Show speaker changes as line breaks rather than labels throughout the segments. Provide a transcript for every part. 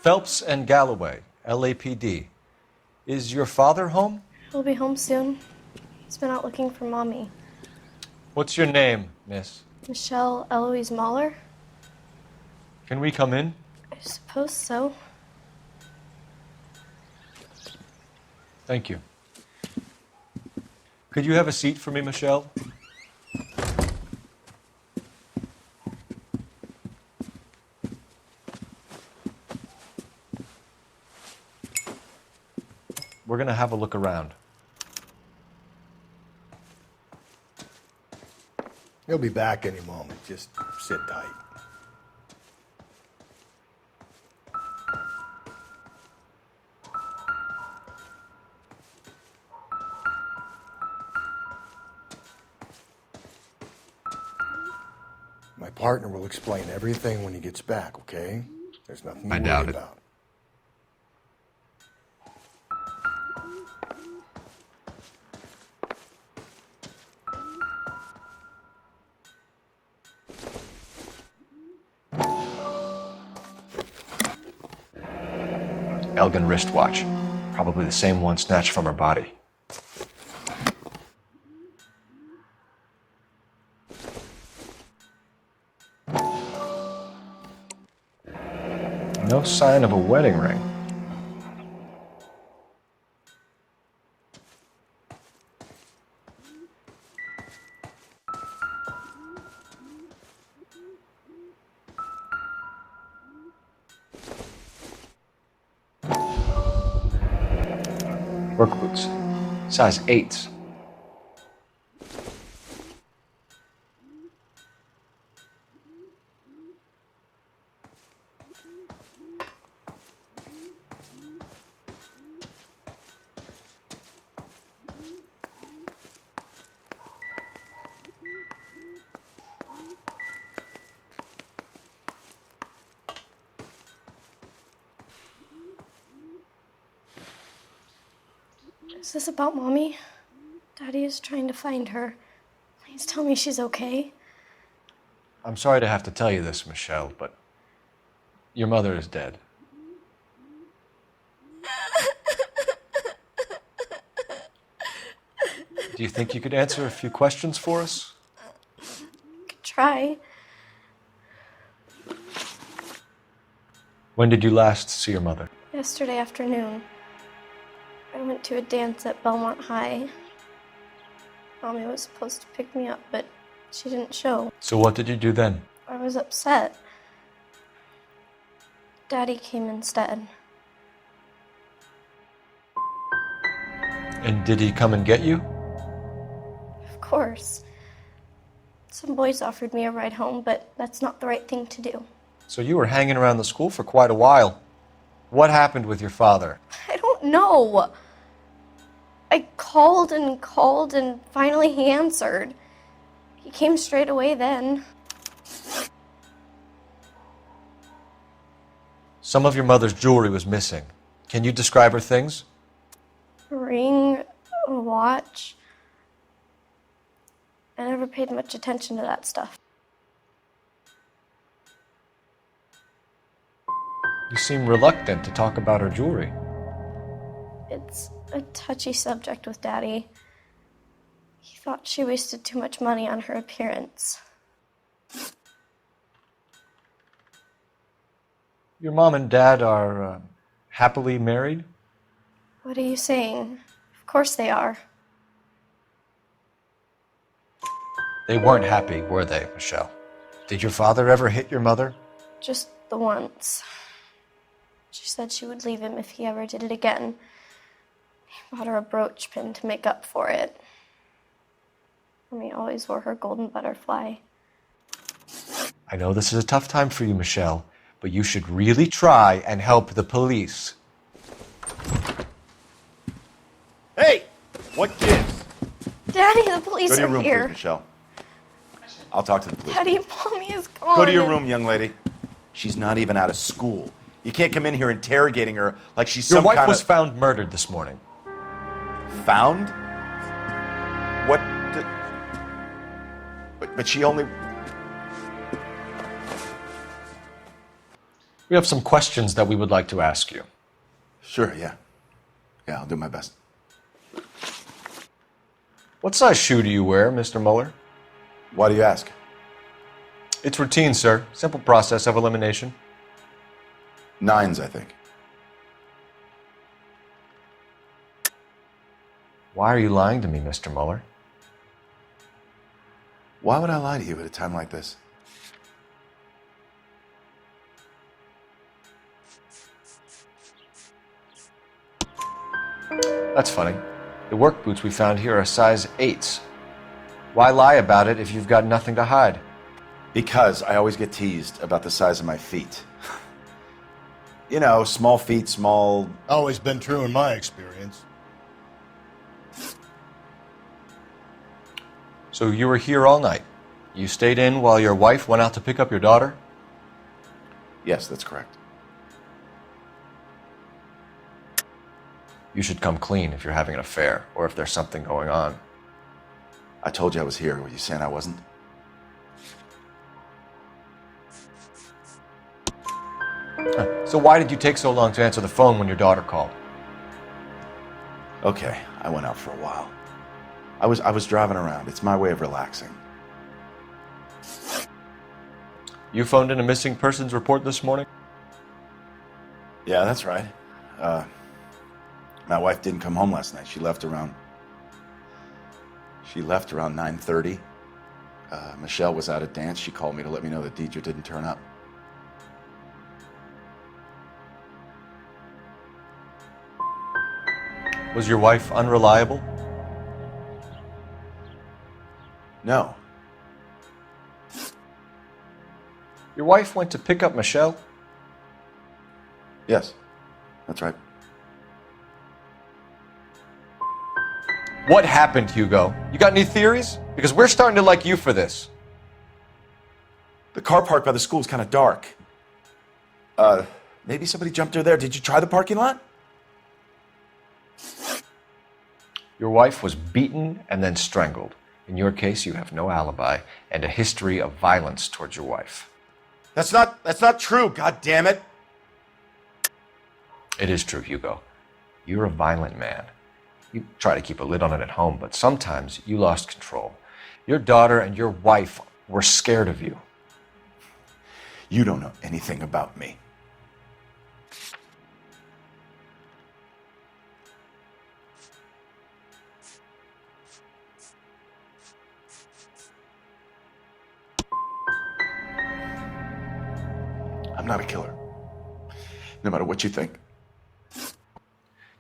Phelps and Galloway, LAPD. Is your father home?
He'll be home soon. He's been out looking for Mommy.
What's your name, miss?
Michelle Eloise Mahler?
Can we come in?
I suppose so.
Thank you. Could you have a seat for me, Michelle? We're going to have a look around.
He'll be back any moment. Just sit tight. My partner will explain everything when he gets back, okay? There's nothing to worry about.
Elgin wristwatch. Probably the same one snatched from her body. No sign of a wedding ring. Work boots. Size 8s.
Is this about Mommy? Daddy is trying to find her. Please tell me she's okay.
I'm sorry to have to tell you this, Michelle, but your mother is dead. Do you think you could answer a few questions for us?
Could try.
When did you last see your mother?
Yesterday afternoon. I went to a dance at Belmont High. Mommy was supposed to pick me up, but she didn't show.
So what did you do then?
I was upset. Daddy came instead.
And did he come and get you?
Of course. Some boys offered me a ride home, but that's not the right thing to do.
So you were hanging around the school for quite a while. What happened with your father?
I don't know. I called and finally he answered. He came straight away then.
Some of your mother's jewelry was missing. Can you describe her things?
A ring, a watch. I never paid much attention to that stuff.
You seem reluctant to talk about her jewelry.
It's a touchy subject with Daddy. He thought she wasted too much money on her appearance.
Your mom and dad are happily married?
What are you saying? Of course they are.
They weren't happy, were they, Michelle? Did your father ever hit your mother?
Just the once. She said she would leave him if he ever did it again. He bought her a brooch pin to make up for it. Mommy always wore her golden butterfly.
I know this is a tough time for you, Michelle, but you should really try and help the police.
Hey! What gives?
Daddy, the police
Go to your
are
room,
here.
please, Michelle. I'll talk to the police.
Daddy, Mommy is gone.
Go to your room, young lady. She's not even out of school. You can't come in here interrogating her like she's
Your
some
wife
kind
was
of...
found murdered this morning.
Found? What the... But she only...
We have some questions that we would like to ask you.
Sure, yeah. Yeah, I'll do my best.
What size shoe do you wear, Mr. Mueller?
Why do you ask?
It's routine, sir. Simple process of elimination.
9s, I think.
Why are you lying to me, Mr. Mueller?
Why would I lie to you at a time like this?
That's funny. The work boots we found here are size 8s. Why lie about it if you've got nothing to hide?
Because I always get teased about the size of my feet. You know, small feet, small...
Always been true in my experience.
So you were here all night. You stayed in while your wife went out to pick up your daughter?
Yes, that's correct.
You should come clean if you're having an affair or if there's something going on.
I told you I was here. Were you saying I wasn't?
So why did you take so long to answer the phone when your daughter called?
Okay, I went out for a while. I was driving around. It's my way of relaxing.
You phoned in a missing persons report this morning?
Yeah, that's right. My wife didn't come home last night. She left around 9:30. Michelle was out at dance. She called me to let me know that Deidre didn't turn up.
Was your wife unreliable?
No.
Your wife went to pick up Michelle?
Yes, that's right.
What happened, Hugo? You got any theories? Because we're starting to like you for this.
The car parked by the school is kind of dark. Maybe somebody jumped her there. Did you try the parking lot?
Your wife was beaten and then strangled. In your case, you have no alibi and a history of violence towards your wife.
That's not true, god damn it.
It is true, Hugo. You're a violent man. You try to keep a lid on it at home, but sometimes you lost control. Your daughter and your wife were scared of you.
You don't know anything about me. I'm not a killer. No matter what you think.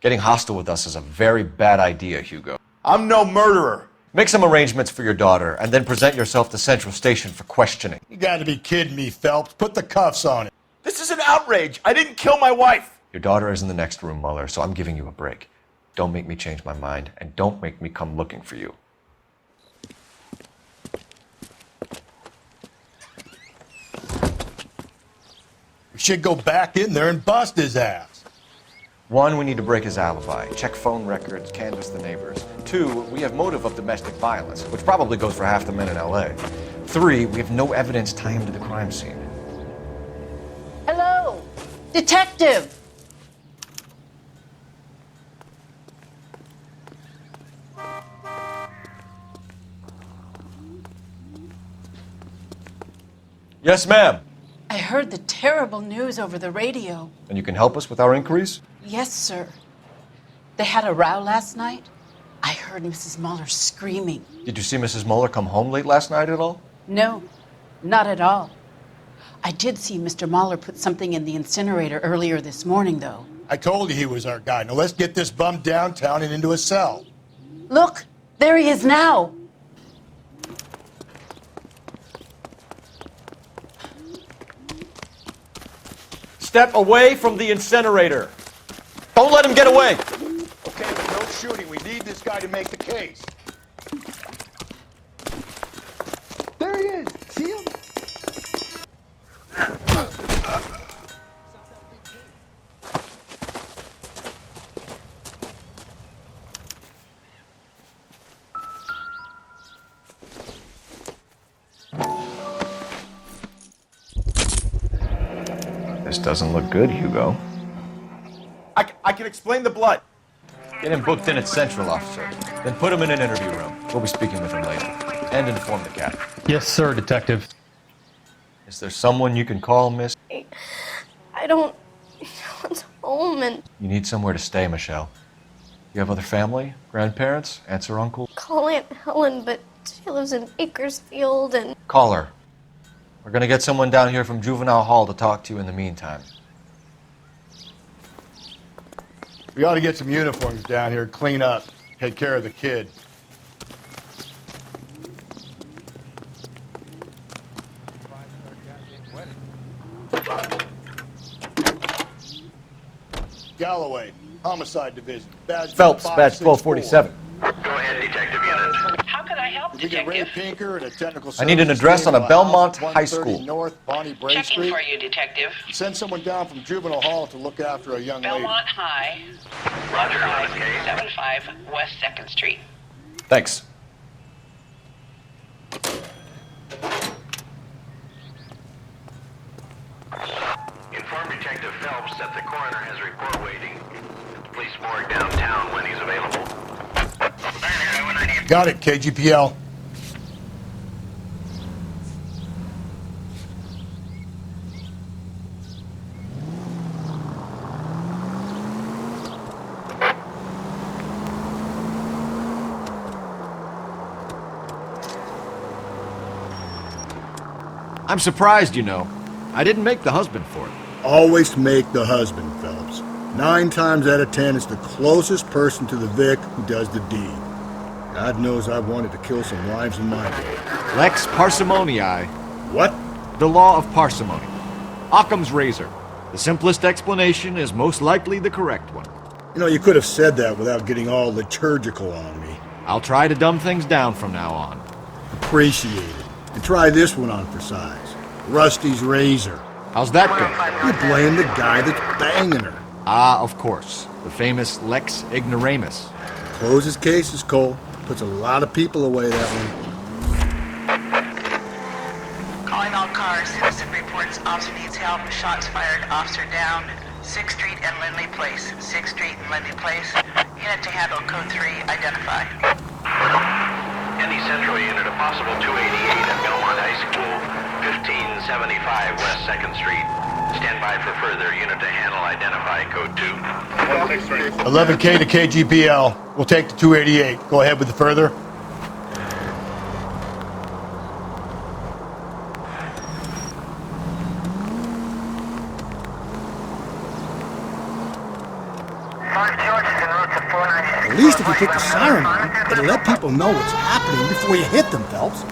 Getting hostile with us is a very bad idea, Hugo.
I'm no murderer.
Make some arrangements for your daughter and then present yourself to Central Station for questioning.
You gotta be kidding me, Phelps. Put the cuffs on it.
This is an outrage. I didn't kill my wife.
Your daughter is in the next room, Mueller, so I'm giving you a break. Don't make me change my mind, and don't make me come looking for you.
We should go back in there and bust his ass.
1, we need to break his alibi, check phone records, canvass the neighbors. 2, we have motive of domestic violence, which probably goes for half the men in LA. 3, we have no evidence tying him to the crime scene.
Hello, detective.
Yes, ma'am.
I heard the terrible news over the radio.
And you can help us with our inquiries?
Yes, sir. They had a row last night. I heard Mrs. Mueller screaming.
Did you see Mrs. Mueller come home late last night at all?
No, not at all. I did see Mr. Mueller put something in the incinerator earlier this morning, though.
I told you he was our guy. Now let's get this bum downtown and into a cell.
Look, there he is now.
Step away from the incinerator. Don't let him get away.
Okay, but no shooting. We need this guy to make the case. There he is. See him?
This doesn't look good, Hugo.
I can explain the blood.
Get him booked in at Central, officer. Then put him in an interview room. We'll be speaking with him later. And inform the captain.
Yes, sir, Detective.
Is there someone you can call, miss?
I don't know what's home, and
You need somewhere to stay, Michelle. You have other family? Grandparents? Aunts or uncles?
call Aunt Helen, but she lives in Bakersfield, and
Call her. We're gonna get someone down here from Juvenile Hall to talk to you in the meantime.
We ought to get some uniforms down here, clean up, take care of the kid. Galloway, Homicide Division. Badge
Phelps, badge
564.
1247.
Go ahead, Detective Unit.
How can I help,
We get Ray
Detective?
Pinker and a technical
I need an
services
address
team
on a
at
Belmont
House
High
130
School.
North Bonnie Bray
Checking
Street.
for you, Detective.
Send someone down from Juvenile Hall to look after a young lady.
Belmont High,
Roger, Unit K.
575 West 2nd Street.
Thanks.
Inform Detective Phelps that the coroner has a report waiting at the police morgue downtown when he's available.
Got it, KGPL.
I'm surprised, you know. I didn't make the husband for it.
Always make the husband, Phelps. 9 times out of 10, it's the closest person to the Vic who does the deed. God knows I wanted to kill some wives in my day.
Lex parsimoniae.
What?
The law of parsimony. Occam's razor. The simplest explanation is most likely the correct one.
You know, you could have said that without getting all liturgical on me.
I'll try to dumb things down from now on.
Appreciate it. And try this one on for size. Rusty's razor.
How's that go?
You blame the guy that's banging her.
Ah, of course. The famous Lex ignoramus.
Closes cases, Cole. Puts a lot of people away that one.
Calling all cars. Citizen reports officer needs help. Shots fired. Officer down. 6th Street and Lindley Place. 6th Street and Lindley Place. Unit to handle code 3. Identify.
Any Central Unit, a possible 288 at Belmont High School, 1575 West 2nd Street. Stand by for further unit to handle. Identify code 2.
11K to KGPL. We'll take the 288. Go ahead with the further. At least if you put the siren on, it'll let people know what's happening before you hit them, Phelps.